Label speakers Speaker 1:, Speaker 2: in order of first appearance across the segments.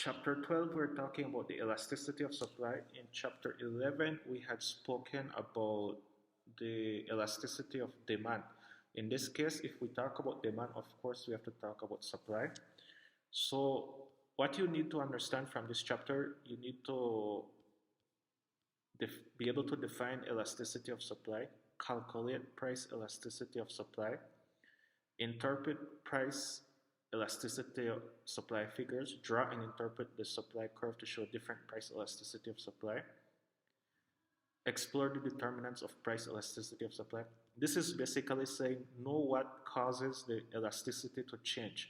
Speaker 1: Chapter 12, we're talking about the elasticity of supply. In chapter 11, we had spoken about the elasticity of demand. In this case, if we talk about demand, of course, we have to talk about supply. So what you need to understand from this chapter, you need to be able to define elasticity of supply, calculate price elasticity of supply, interpret price elasticity of supply figures, draw and interpret the supply curve to show different price elasticity of supply, explore the determinants of price elasticity of supply. This is basically saying know what causes the elasticity to change.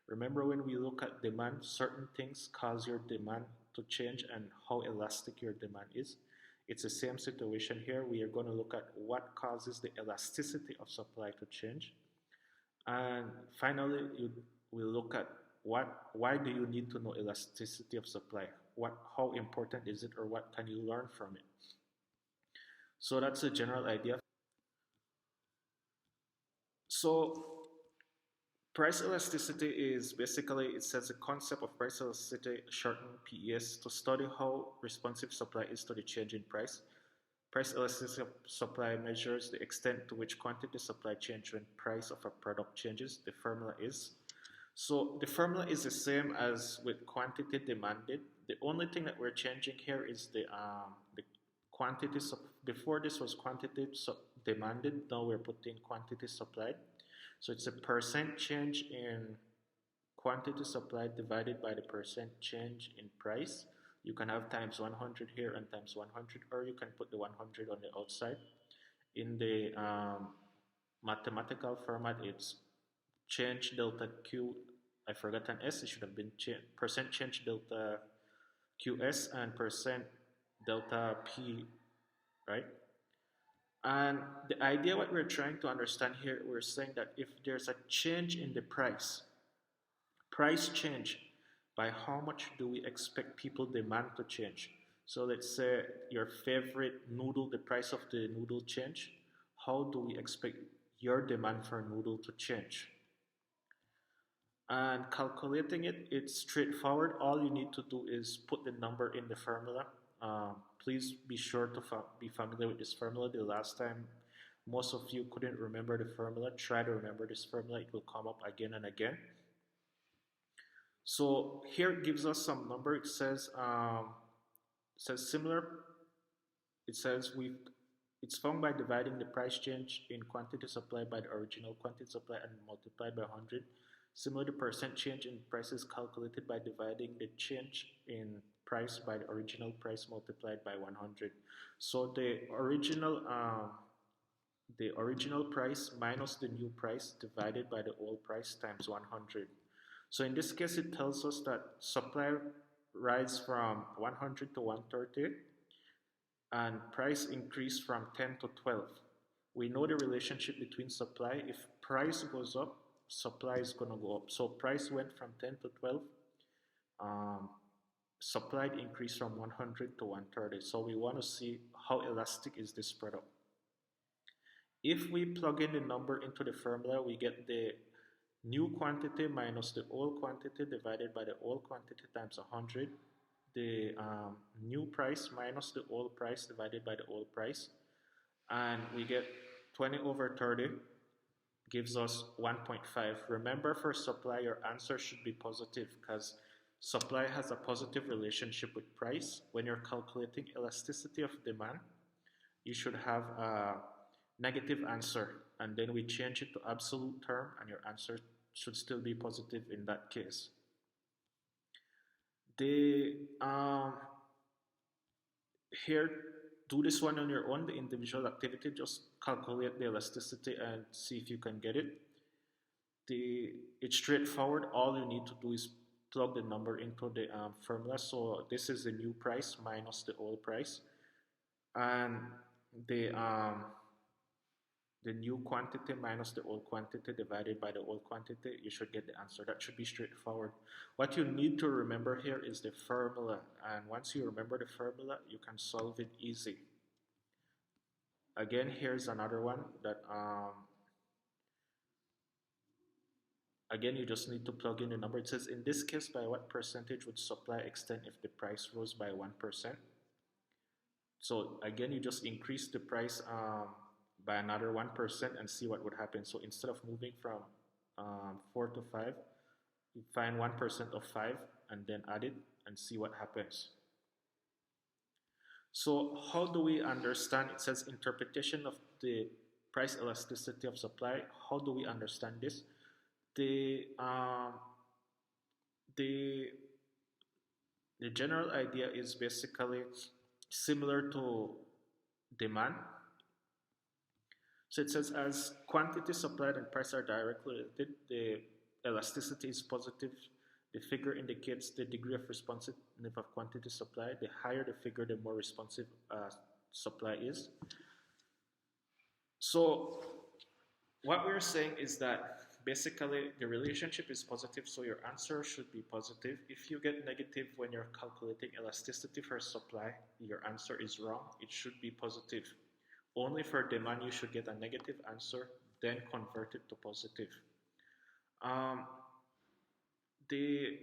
Speaker 1: Remember, when we look at demand, certain things cause your demand to change and how elastic your demand is. It's the same situation here. We are going to look at what causes the elasticity of supply to change. And finally, we'll look at why do you need to know elasticity of supply? How important is it, or what can you learn from it? So that's a general idea. So price elasticity is basically, it says the concept of price elasticity, shortened PES, to study how responsive supply is to the change in price. Price elasticity of supply measures the extent to which quantity supply change when price of a product changes. The formula is. So the formula is the same as with quantity demanded. The only thing that we're changing here is the quantity. Before this was quantity demanded. Now we're putting quantity supplied. So it's a percent change in quantity supplied divided by the percent change in price. You can have times 100 here and times 100, or you can put the 100 on the outside. In the mathematical format, it's change delta Q. I forgot an S. It should have been percent change delta QS and percent delta P, right? And the idea, what we're trying to understand here, we're saying that if there's a change in the price change, by how much do we expect people demand to change? So let's say your favorite noodle, the price of the noodle change. How do we expect your demand for noodle to change? And calculating it, it's straightforward. All you need to do is put the number in the formula. Please be sure to be familiar with this formula. The last time most of you couldn't remember the formula, try to remember this formula. It will come up again and again. So here it gives us some number. It says similar. It says it's found by dividing the price change in quantity supplied by the original quantity supply and multiplied by 100. Similar, the percent change in price is calculated by dividing the change in price by the original price multiplied by 100. So the original price minus the new price divided by the old price times 100. So in this case, it tells us that supply rise from 100 to 130 and price increased from 10 to 12. We know the relationship between supply. If price goes up, supply is going to go up. So price went from 10 to 12. Supply increased from 100 to 130. So we want to see how elastic is this product. If we plug in the number into the formula, we get the new quantity minus the old quantity divided by the old quantity times 100. The new price minus the old price divided by the old price. And we get 20 over 30 gives us 1.5. Remember, for supply, your answer should be positive because supply has a positive relationship with price. When you're calculating elasticity of demand, you should have a negative answer, and then we change it to absolute term, and your answer should still be positive in that case. Here, do this one on your own, the individual activity. Just calculate the elasticity and see if you can get it. It's straightforward. All you need to do is plug the number into the formula. So this is the new price minus the old price, and the new quantity minus the old quantity divided by the old quantity. You should get the answer. That should be straightforward. What you need to remember here is the formula, and once you remember the formula, you can solve it easy. Again, here's another one that Again, you just need to plug in the number. It says, in this case, by what percentage would supply extend if the price rose by 1%? So again, you just increase the price by another 1% and see what would happen. So instead of moving from 4 to 5, you find 1% of 5 and then add it and see what happens. So how do we understand? It says interpretation of the price elasticity of supply. How do we understand this? The um, the the general idea is basically similar to demand. So it says as quantity supplied and price are directly related, the elasticity is positive. The figure indicates the degree of responsiveness of quantity supplied. The higher the figure, the more responsive supply is. So what we're saying is that basically the relationship is positive, so your answer should be positive. If you get negative when you're calculating elasticity for supply, your answer is wrong. It should be positive. Only for demand you should get a negative answer, then convert it to positive. Um, the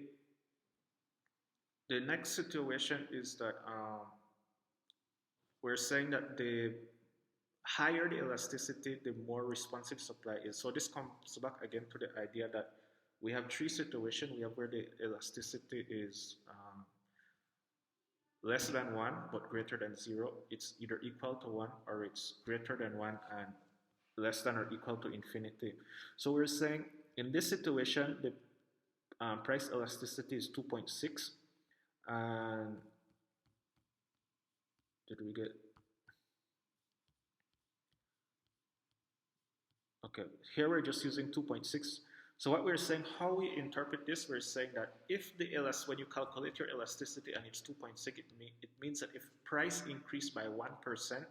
Speaker 1: the next situation is that we're saying that the higher the elasticity, the more responsive supply is. So this comes back again to the idea that we have three situations. We have where the elasticity is less than 1 but greater than 0. It's either equal to 1 or it's greater than 1 and less than or equal to infinity. So we're saying in this situation, the price elasticity is 2.6. And did we get... Okay, here we're just using 2.6. So what we're saying, how we interpret this, we're saying that if the when you calculate your elasticity and it's 2.6, it means that if price increased by 1%,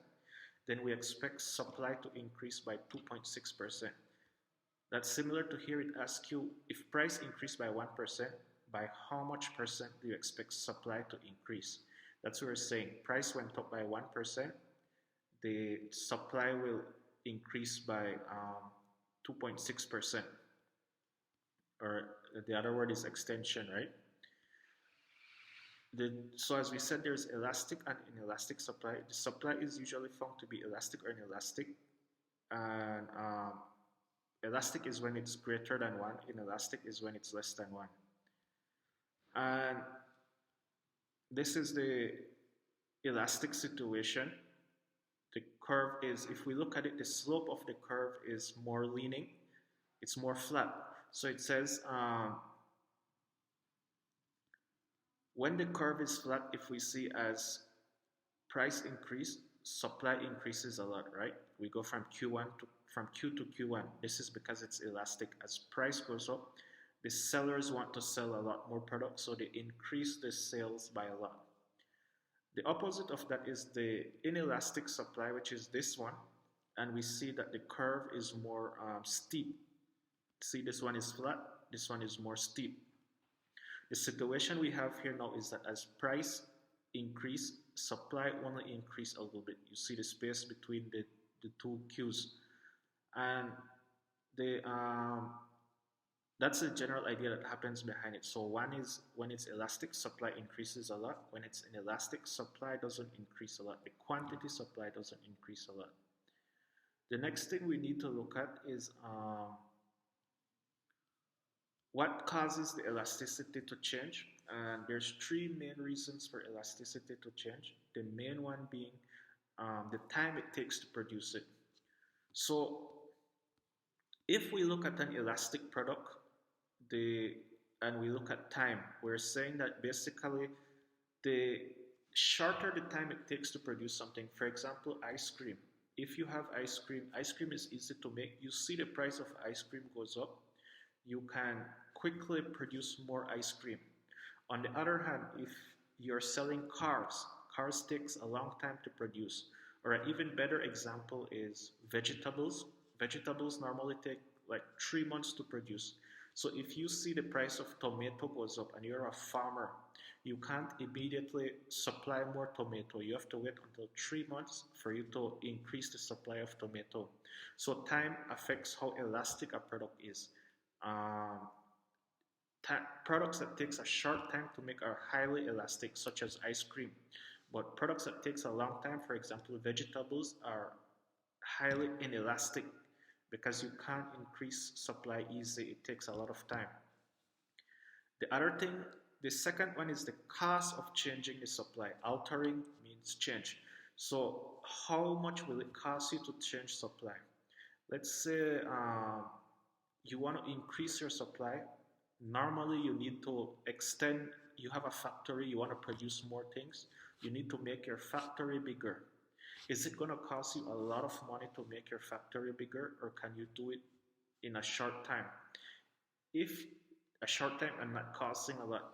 Speaker 1: then we expect supply to increase by 2.6%. That's similar to here. It asks you if price increased by 1%, by how much percent do you expect supply to increase? That's what we're saying. Price went up by 1%, the supply will increase by 2.6%. Or the other word is extension, right? So as we said, there's elastic and inelastic supply. The supply is usually found to be elastic or inelastic. And elastic is when it's greater than 1. Inelastic is when it's less than 1. And this is the elastic situation. The curve is, if we look at it, the slope of the curve is more leaning. It's more flat. So it says when the curve is flat, if we see as price increase, supply increases a lot, right? We go from Q to Q1. This is because it's elastic. As price goes up, the sellers want to sell a lot more products, so they increase the sales by a lot. The opposite of that is the inelastic supply, which is this one, and we see that the curve is more steep. See, this one is flat, this one is more steep. The situation we have here now is that as price increase, supply only increase a little bit. You see the space between the two Qs. And that's the general idea that happens behind it. So one is when it's elastic, supply increases a lot. When it's inelastic, supply doesn't increase a lot. The quantity supply doesn't increase a lot. The next thing we need to look at is what causes the elasticity to change. And there's three main reasons for elasticity to change. The main one being the time it takes to produce it. So if we look at an elastic product, and we look at time, we're saying that basically the shorter the time it takes to produce something. For example, ice cream. If you have ice cream is easy to make. You see the price of ice cream goes up, you can quickly produce more ice cream. On the other hand, if you're selling cars takes a long time to produce. Or an even better example is vegetables. Vegetables normally take like 3 months to produce. So if you see the price of tomato goes up and you're a farmer, you can't immediately supply more tomato. You have to wait until 3 months for you to increase the supply of tomato. So time affects how elastic a product is. Um, Products that takes a short time to make are highly elastic, such as ice cream. But products that takes a long time, for example, vegetables, are highly inelastic because you can't increase supply easy. It takes a lot of time. The other thing, the second one is the cost of changing the supply. Altering means change. So how much will it cost you to change supply? Let's say you want to increase your supply. Normally you need to extend, you have a factory, you want to produce more things, you need to make your factory bigger. Is it going to cost you a lot of money to make your factory bigger, or can you do it in a short time? If a short time and not costing a lot.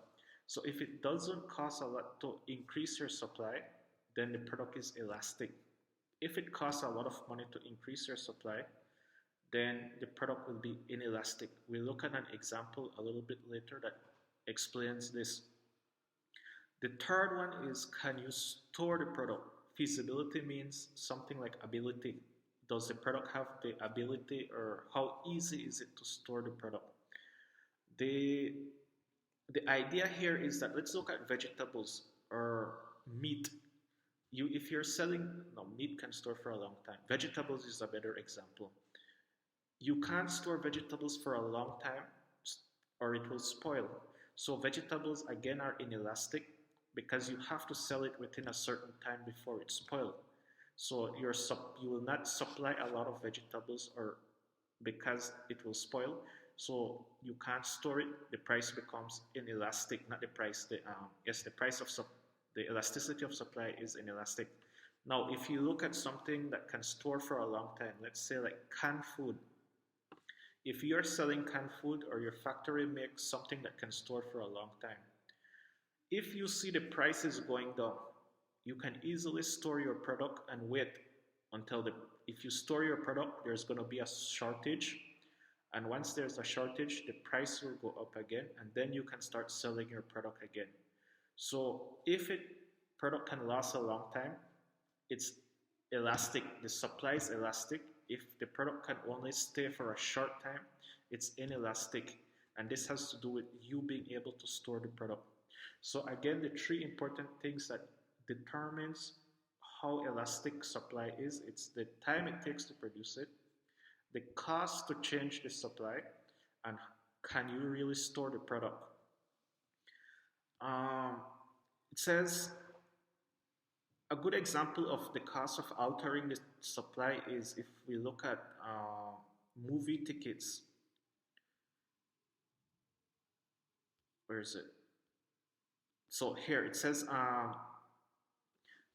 Speaker 1: So if it doesn't cost a lot to increase your supply, then the product is elastic. If it costs a lot of money to increase your supply, then the product will be inelastic. We'll look at an example a little bit later that explains this. The third one is, can you store the product? Feasibility means something like ability. Does the product have the ability, or how easy is it to store the product? The, the idea here is that, let's look at vegetables or meat. If you're selling, no, meat can store for a long time. Vegetables is a better example. You can't store vegetables for a long time or it will spoil. So vegetables again are inelastic because you have to sell it within a certain time before it spoils. So you will not supply a lot of vegetables or because it will spoil. So you can't store it. The price becomes inelastic, not the price. Yes, the price of the elasticity of supply is inelastic. Now, if you look at something that can store for a long time, let's say like canned food. If you're selling canned food or your factory makes something that can store for a long time, if you see the prices going down, you can easily store your product and wait until if you store your product, there's going to be a shortage. And once there's a shortage, the price will go up again, and then you can start selling your product again. So if product can last a long time, it's elastic. The supply is elastic. If the product can only stay for a short time, it's inelastic. And this has to do with you being able to store the product. So again, the three important things that determines how elastic supply is, it's the time it takes to produce it, the cost to change the supply, and can you really store the product. It says a good example of the cost of altering the supply is if we look at movie tickets. Where is it? So here it says,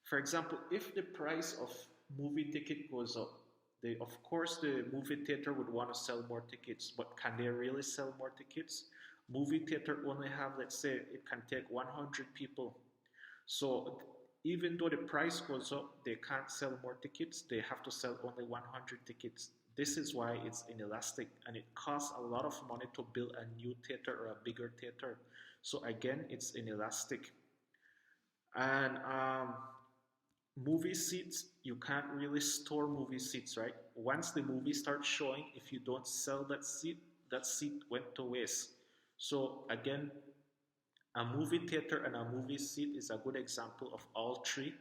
Speaker 1: for example, if the price of movie ticket goes up, of course the movie theater would want to sell more tickets, but can they really sell more tickets? Movie theater only have, let's say, it can take 100 people. So even though the price goes up, they can't sell more tickets. They have to sell only 100 tickets. This is why it's inelastic, and it costs a lot of money to build a new theater or a bigger theater. So again, it's inelastic. And movie seats, you can't really store movie seats, right? Once the movie starts showing, if you don't sell that seat went to waste. So again, a movie theater and a movie seat is a good example of all three.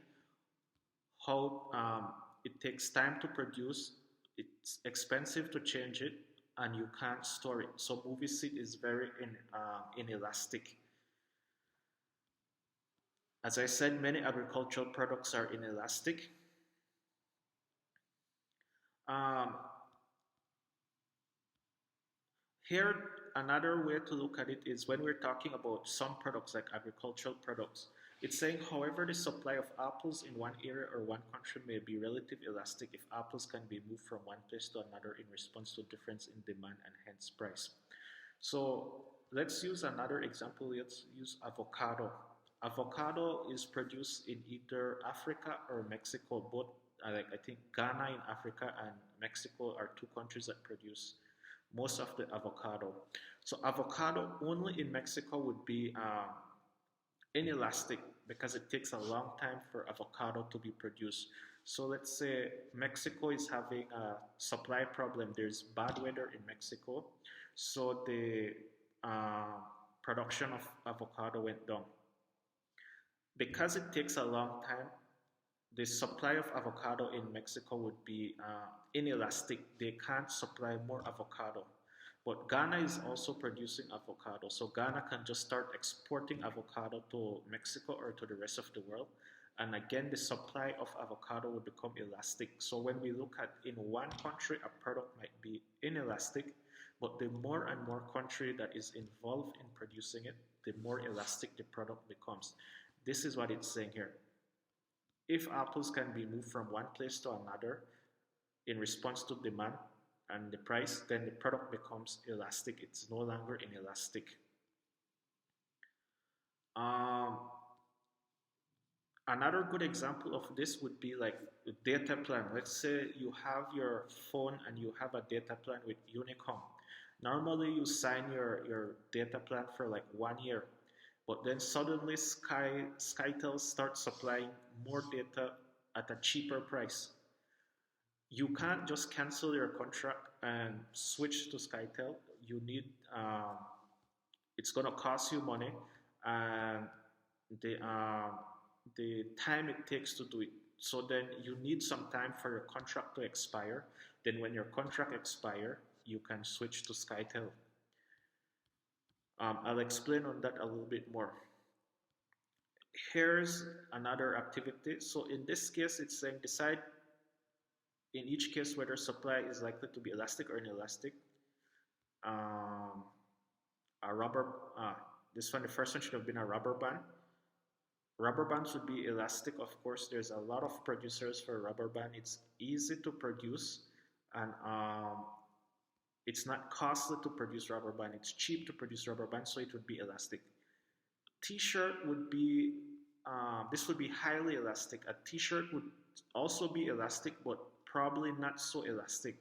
Speaker 1: How it takes time to produce, it's expensive to change it, and you can't store it. So movie seat is very inelastic. As I said, many agricultural products are inelastic. Um, Here, another way to look at it is when we're talking about some products like agricultural products. It's saying, however, the supply of apples in one area or one country may be relatively elastic if apples can be moved from one place to another in response to difference in demand and hence price. So let's use another example. Let's use avocado. Avocado is produced in either Africa or Mexico. Both, like I think Ghana in Africa and Mexico are two countries that produce most of the avocado. So avocado only in Mexico would be inelastic because it takes a long time for avocado to be produced. So let's say Mexico is having a supply problem. There's bad weather in Mexico. So the uh, production of avocado went down. Because it takes a long time, the supply of avocado in Mexico would be inelastic. They can't supply more avocado. But Ghana is also producing avocado. So Ghana can just start exporting avocado to Mexico or to the rest of the world. And again, the supply of avocado would become elastic. So when we look at in one country, a product might be inelastic, but the more and more country that is involved in producing it, the more elastic the product becomes. This is what it's saying here. If apples can be moved from one place to another in response to demand and the price, then the product becomes elastic. It's no longer inelastic. Um, Another good example of this would be like a data plan. Let's say you have your phone and you have a data plan with Unicom. Normally you sign your data plan for like 1 year, but then suddenly Skytel starts supplying more data at a cheaper price. You can't just cancel your contract and switch to Skytel. You need it's gonna cost you money, and the um, the time it takes to do it. So then you need some time for your contract to expire. Then when your contract expire, you can switch to Skytel. I'll explain on that a little bit more. Here's another activity. So in this case, it's saying decide in each case whether supply is likely to be elastic or inelastic. Um, a rubber, this one, the first one should have been a rubber band. Rubber bands would be elastic. Of course, there's a lot of producers for rubber band. It's easy to produce, and it's not costly to produce rubber band. It's cheap to produce rubber band, so it would be elastic. T-shirt would be this would be highly elastic. A T-shirt would also be elastic, but probably not so elastic.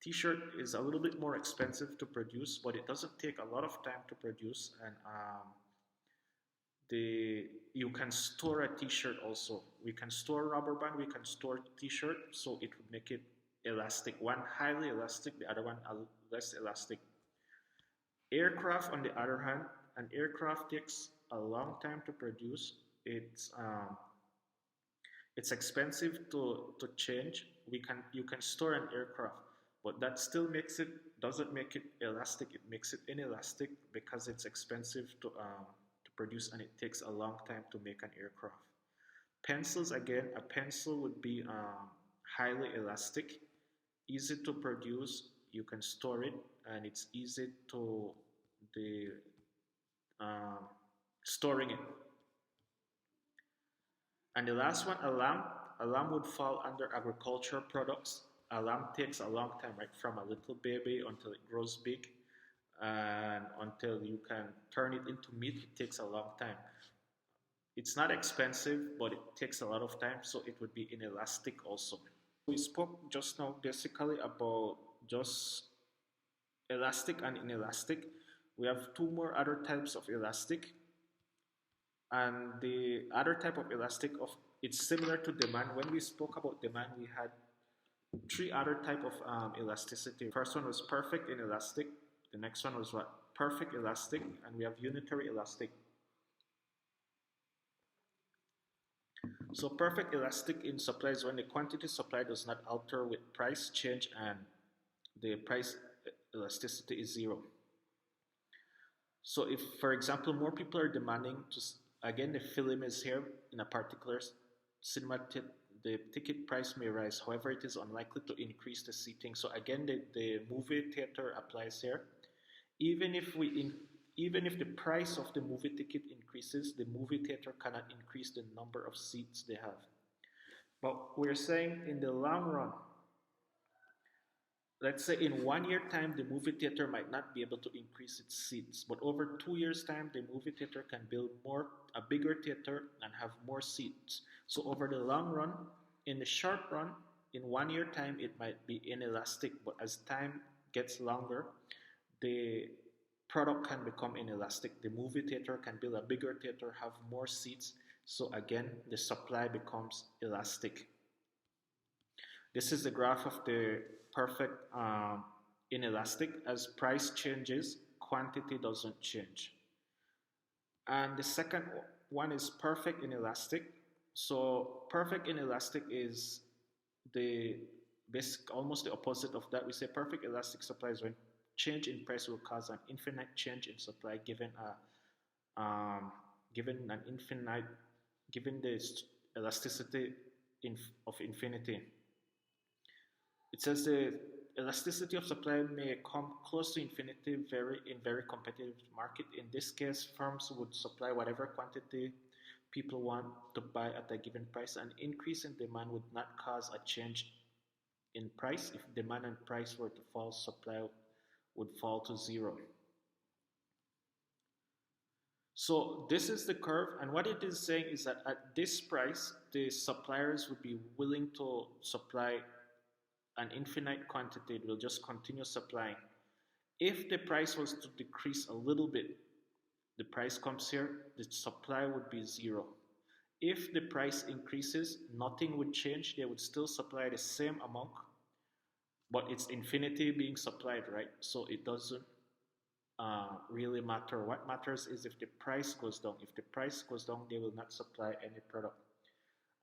Speaker 1: T-shirt is a little bit more expensive to produce, but it doesn't take a lot of time to produce, and you can store a T-shirt also. We can store rubber band, we can store T-shirt, so it would make it elastic. One highly elastic, the other one less elastic. Aircraft, on the other hand, an aircraft takes a long time to produce. It's expensive to change. You can store an aircraft, but that still doesn't make it elastic. It makes it inelastic because it's expensive to produce and it takes a long time to make an aircraft. Pencils, again, a pencil would be highly elastic, easy to produce. You can store it, and it's easy to the um, storing it. And the last one, a lamp. A lamp would fall under agriculture products. A lamp takes a long time, right? From a little baby until it grows big and until you can turn it into meat, it takes a long time. It's not expensive, but it takes a lot of time, so it would be inelastic also. We spoke just now basically about just elastic and inelastic. We have two more other types of elastic. And the other type of elastic of it's similar to demand. When we spoke about demand, we had three other type of elasticity. First one was perfect inelastic. The next one was what? Perfect elastic, and we have unitary elastic. So perfect elastic in supply is when the quantity supplied does not alter with price change and the price elasticity is zero. So if, for example, more people are demanding to, again, the film is here in a particular cinema, the ticket price may rise. However, it is unlikely to increase the seating. So again, the movie theater applies here. Even if even if the price of the movie ticket increases, the movie theater cannot increase the number of seats they have. But we're saying in the long run, let's say in 1 year time, the movie theater might not be able to increase its seats, but over 2 years time, the movie theater can build a bigger theater and have more seats. So over the long run, in the short run, in 1 year time, it might be inelastic, but as time gets longer, the product can become inelastic. The movie theater can build a bigger theater, have more seats. So again, the supply becomes elastic. This is the graph of the perfect inelastic. As price changes, quantity doesn't change. And the second one is perfect inelastic. So perfect inelastic is the basic, almost the opposite of that. We say perfect elastic supply is when change in price will cause an infinite change in supply given an infinite given the elasticity of infinity. It says the elasticity of supply may come close to infinity in very competitive market. In this case, firms would supply whatever quantity people want to buy at a given price. An increase in demand would not cause a change in price. If demand and price were to fall, supply would fall to zero. So this is the curve, and what it is saying is that at this price, the suppliers would be willing to supply an infinite quantity. It will just continue supplying. If the price was to decrease a little bit, the price comes here, the supply would be zero. If the price increases, nothing would change. They would still supply the same amount, but it's infinity being supplied, right? So it doesn't really matter. What matters is if the price goes down. If the price goes down, they will not supply any product.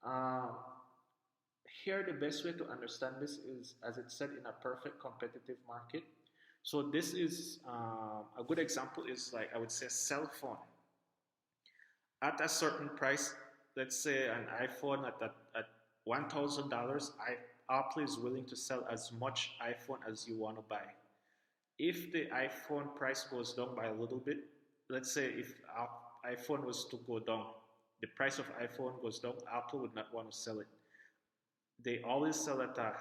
Speaker 1: Uh, Here, the best way to understand this is, as it said, in a perfect competitive market. So this is a good example is like, I would say, a cell phone. At a certain price, let's say an iPhone at $1,000, Apple is willing to sell as much iPhone as you want to buy. If the iPhone price goes down by a little bit, let's say if iPhone was to go down, the price of iPhone goes down, Apple would not want to sell it. They always sell at a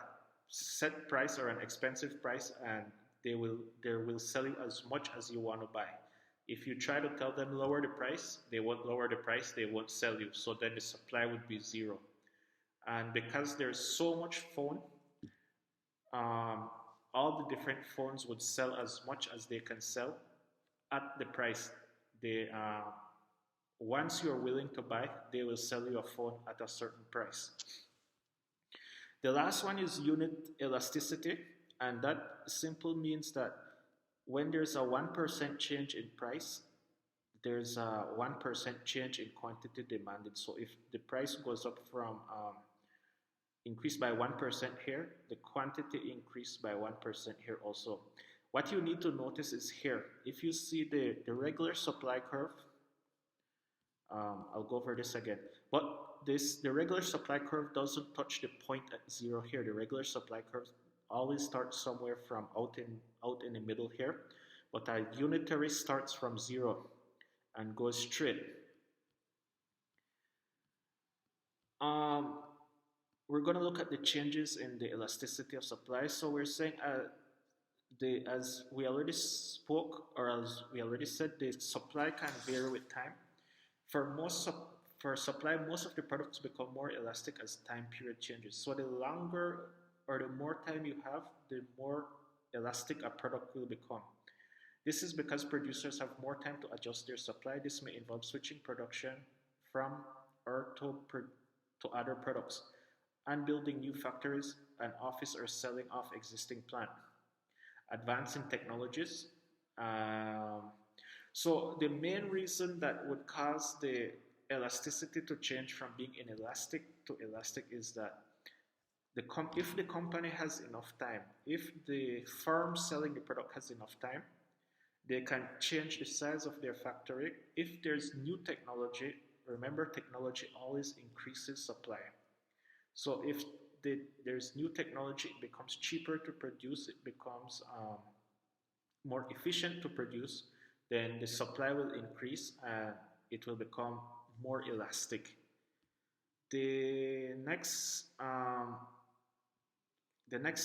Speaker 1: set price or an expensive price, and they will sell you as much as you want to buy. If you try to tell them lower the price, they won't lower the price, they won't sell you. So then the supply would be zero. And because there's so much phone, um, all the different phones would sell as much as they can sell at the price. They Once you're willing to buy, they will sell you a phone at a certain price. The last one is unit elasticity, and that simple means that when there's a 1% change in price, there's a 1% change in quantity demanded. So if the price goes up from increased by 1% here, the quantity increased by 1% here also. What you need to notice is here, if you see the regular supply curve, I'll go over this again. But the regular supply curve doesn't touch the point at zero here. The regular supply curve always starts somewhere from out in the middle here. But a unitary starts from zero and goes straight. We're going to look at the changes in the elasticity of supply. So we're saying as we already spoke, or as we already said, the supply can vary with time. For supply, most of the products become more elastic as time period changes. So the longer or the more time you have, the more elastic a product will become. This is because producers have more time to adjust their supply. This may involve switching production from or to other products and building new factories, an office, or selling off existing plant. Advancing technologies. So the main reason that would cause the elasticity to change from being inelastic to elastic is that if the company has enough time, if the firm selling the product has enough time, they can change the size of their factory. If there's new technology, remember technology always increases supply. So if there's new technology, it becomes cheaper to produce, it becomes more efficient to produce, then the supply will increase and it will become more elastic. The next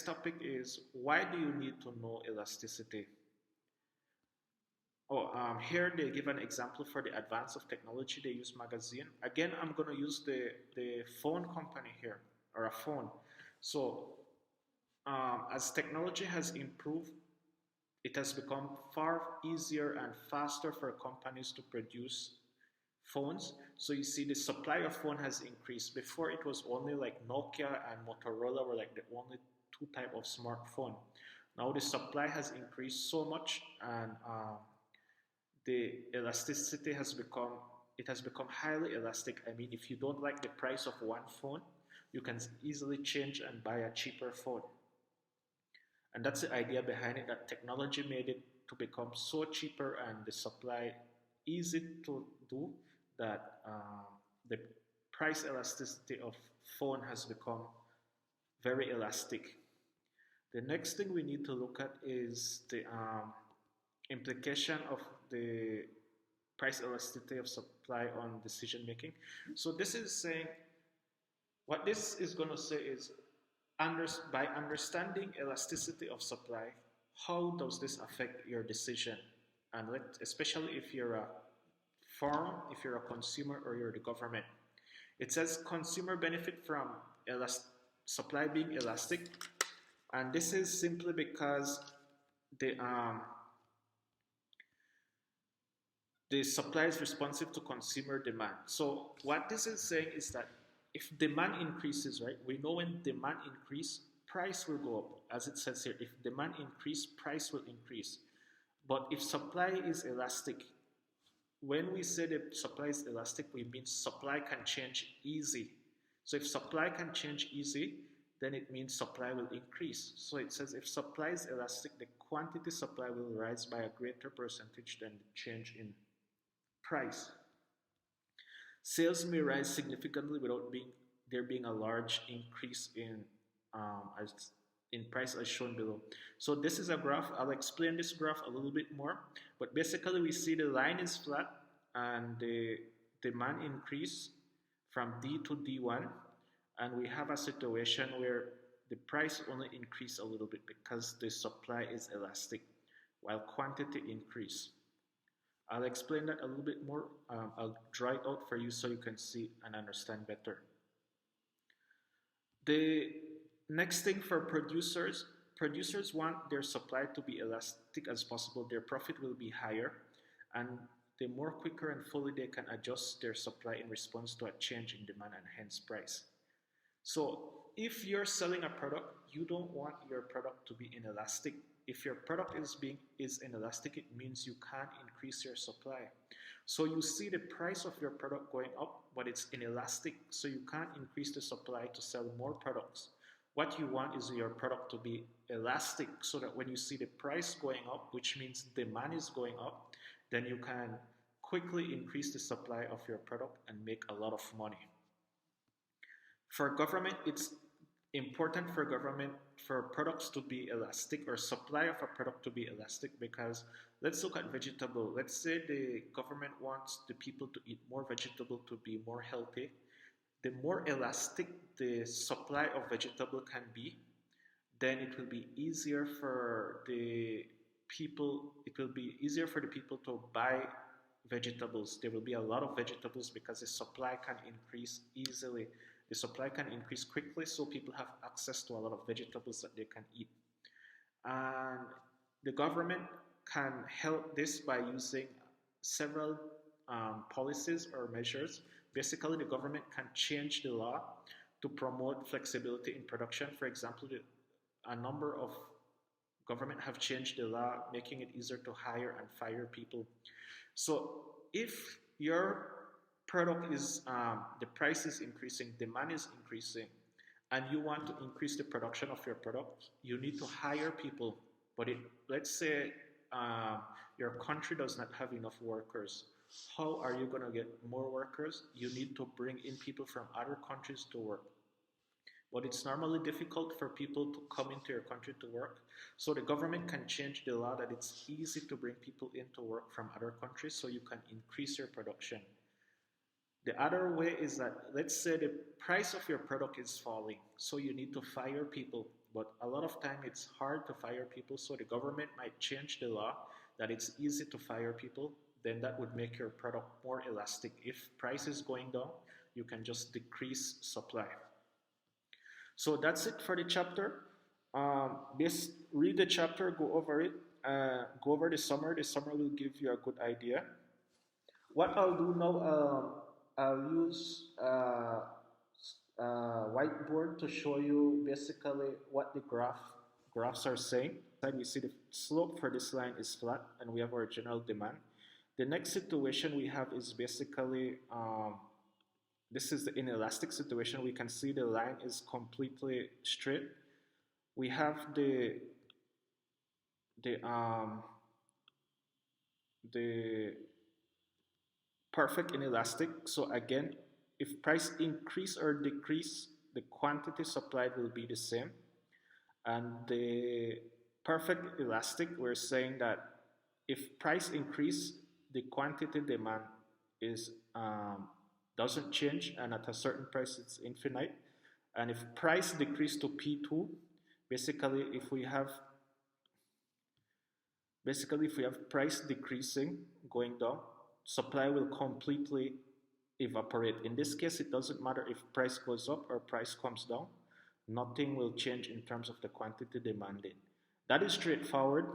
Speaker 1: topic is, why do you need to know elasticity? Here they give an example for the advance of technology. They use magazine. Again, I'm going to use the phone company here, or a phone. So as technology has improved, it has become far easier and faster for companies to produce phones. So you see the supply of phone has increased. Before it was only like Nokia and Motorola were like the only two type of smartphone. Now the supply has increased so much, and the elasticity has become highly elastic. I mean, if you don't like the price of one phone, you can easily change and buy a cheaper phone. And that's the idea behind it, that technology made it to become so cheaper and the supply easy to do, that the price elasticity of phone has become very elastic. The next thing we need to look at is the implication of the price elasticity of supply on decision making. So this is saying, what this is going to say is, by understanding elasticity of supply, how does this affect your decision? And especially if you're a firm, if you're a consumer, or you're the government. It says consumer benefit from supply being elastic, and this is simply because the um, the supply is responsive to consumer demand. So what this is saying is that if demand increases, right, we know when demand increase, price will go up. As it says here, if demand increase, price will increase. But if supply is elastic, when we say that supply is elastic, we mean supply can change easy. So if supply can change easy, then it means supply will increase. So it says if supply is elastic, the quantity supply will rise by a greater percentage than the change in price. Sales may rise significantly without there being a large increase as in price as shown below. So this is a graph. I'll explain this graph a little bit more. But basically we see the line is flat and the demand increase from D to D1, and we have a situation where the price only increase a little bit because the supply is elastic while quantity increase. I'll explain that a little bit more. I'll draw it out for you so you can see and understand better. The next thing for producers want their supply to be elastic as possible. Their profit will be higher, and the more quicker and fully they can adjust their supply in response to a change in demand and hence price. So if you're selling a product, you don't want your product to be inelastic. If your product is inelastic, it means you can't increase your supply. So you see the price of your product going up, but it's inelastic, so you can't increase the supply to sell more products. What you want is your product to be elastic, so that when you see the price going up, which means demand is going up, then you can quickly increase the supply of your product and make a lot of money. For government, it's important for products to be elastic, or supply of a product to be elastic, because let's look at vegetable. Let's say the government wants the people to eat more vegetable to be more healthy. The more elastic the supply of vegetable can be, then it will be easier for the people. It will be easier for the people to buy vegetables. There will be a lot of vegetables because the supply can increase easily. The supply can increase quickly, so people have access to a lot of vegetables that they can eat. And the government can help this by using several policies or measures. Basically, the government can change the law to promote flexibility in production. For example, a number of government have changed the law, making it easier to hire and fire people. So if your product is, the price is increasing, demand is increasing, and you want to increase the production of your product, you need to hire people. But let's say your country does not have enough workers. How are you going to get more workers? You need to bring in people from other countries to work. But it's normally difficult for people to come into your country to work. So the government can change the law that it's easy to bring people in to work from other countries, so you can increase your production. The other way is that, let's say the price of your product is falling, so you need to fire people. But a lot of time it's hard to fire people, so the government might change the law that it's easy to fire people. Then that would make your product more elastic. If price is going down, you can just decrease supply. So that's it for the chapter. Read the chapter, go over it, go over the summary. The summary will give you a good idea. What I'll do now, I'll use whiteboard to show you basically what the graph graphs are saying. We see the slope for this line is flat and we have our general demand. The next situation we have is basically, this is the inelastic situation. We can see the line is completely straight. We have the, um, the perfect inelastic. So again, if price increase or decrease, the quantity supplied will be the same. And the perfect elastic, we're saying that if price increase, the quantity demand is doesn't change, and at a certain price it's infinite. And if price decrease to P2, basically if we have price decreasing going down, supply will completely evaporate. In this case, it doesn't matter if price goes up or price comes down. Nothing will change in terms of the quantity demanded. That is straightforward.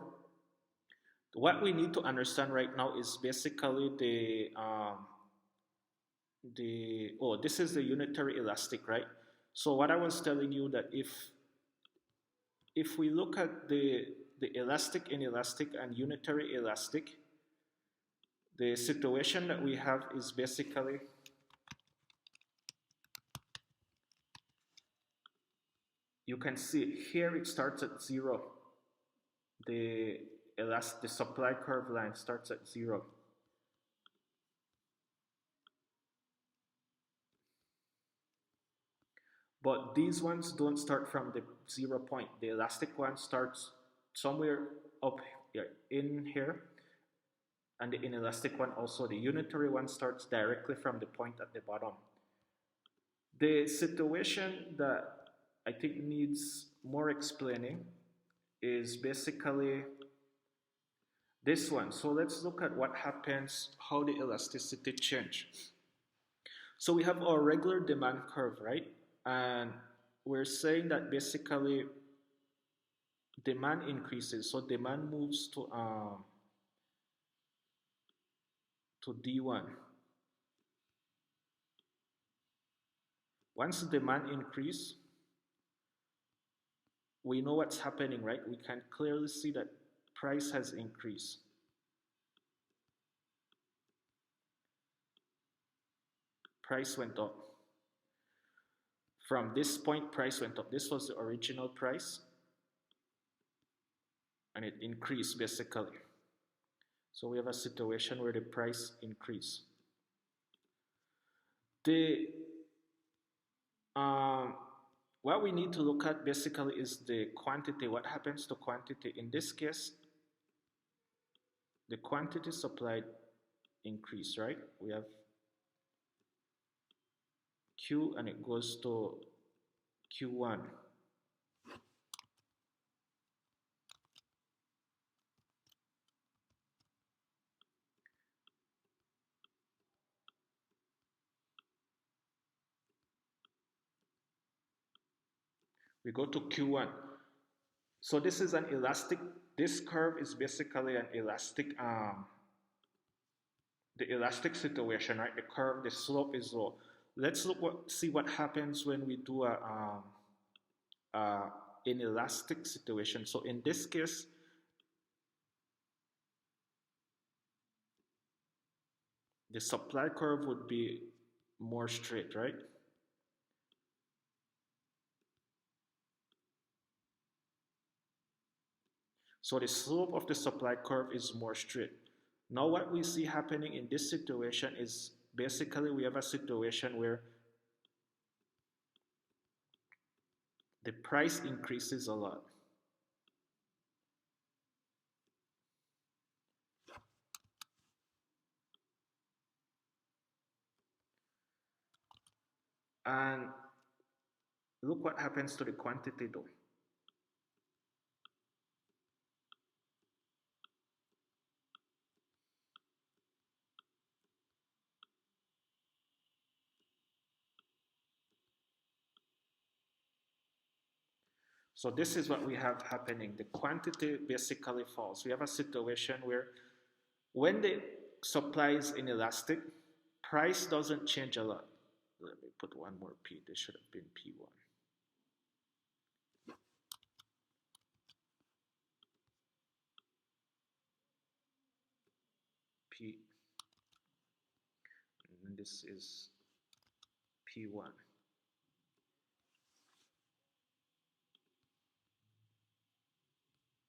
Speaker 1: What we need to understand right now is basically this is the unitary elastic, right? So what I was telling you, that if we look at the elastic, inelastic, and unitary elastic, the situation that we have is basically, you can see here it starts at 0. The supply curve line starts at 0. But these ones don't start from the 0 point. The elastic one starts somewhere up here, in here, and the inelastic one also. The unitary one starts directly from the point at the bottom. The situation that I think needs more explaining is basically this one. So let's look at what happens, how the elasticity change. So we have our regular demand curve, right? And we're saying that basically demand increases. So demand moves to D1. Once demand increase, we know what's happening, right? We can clearly see that price has increased. Price went up. From this point, price went up. This was the original price, and it increased basically. So we have a situation where the price increased. What we need to look at basically is the quantity. What happens to quantity? In this case, the quantity supplied increase, right? We have Q and it goes to Q1. We go to Q1. So this is an elastic, this curve is basically an elastic, the elastic situation, right? The curve, the slope is low. Let's see what happens when we do an elastic situation. So in this case, the supply curve would be more straight, right? So the slope of the supply curve is more straight. Now what we see happening in this situation is basically we have a situation where the price increases a lot. And look what happens to the quantity though. So this is what we have happening. The quantity basically falls. We have a situation where when the supply is inelastic, price doesn't change a lot. Let me put one more P. This should have been P1. this is P1.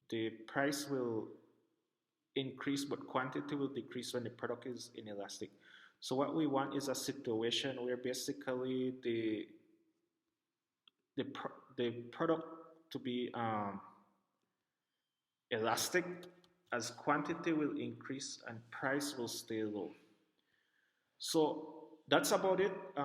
Speaker 1: The price will increase, but quantity will decrease when the product is inelastic. So what we want is a situation where basically the, the product to be elastic, as quantity will increase and price will stay low. So that's about it.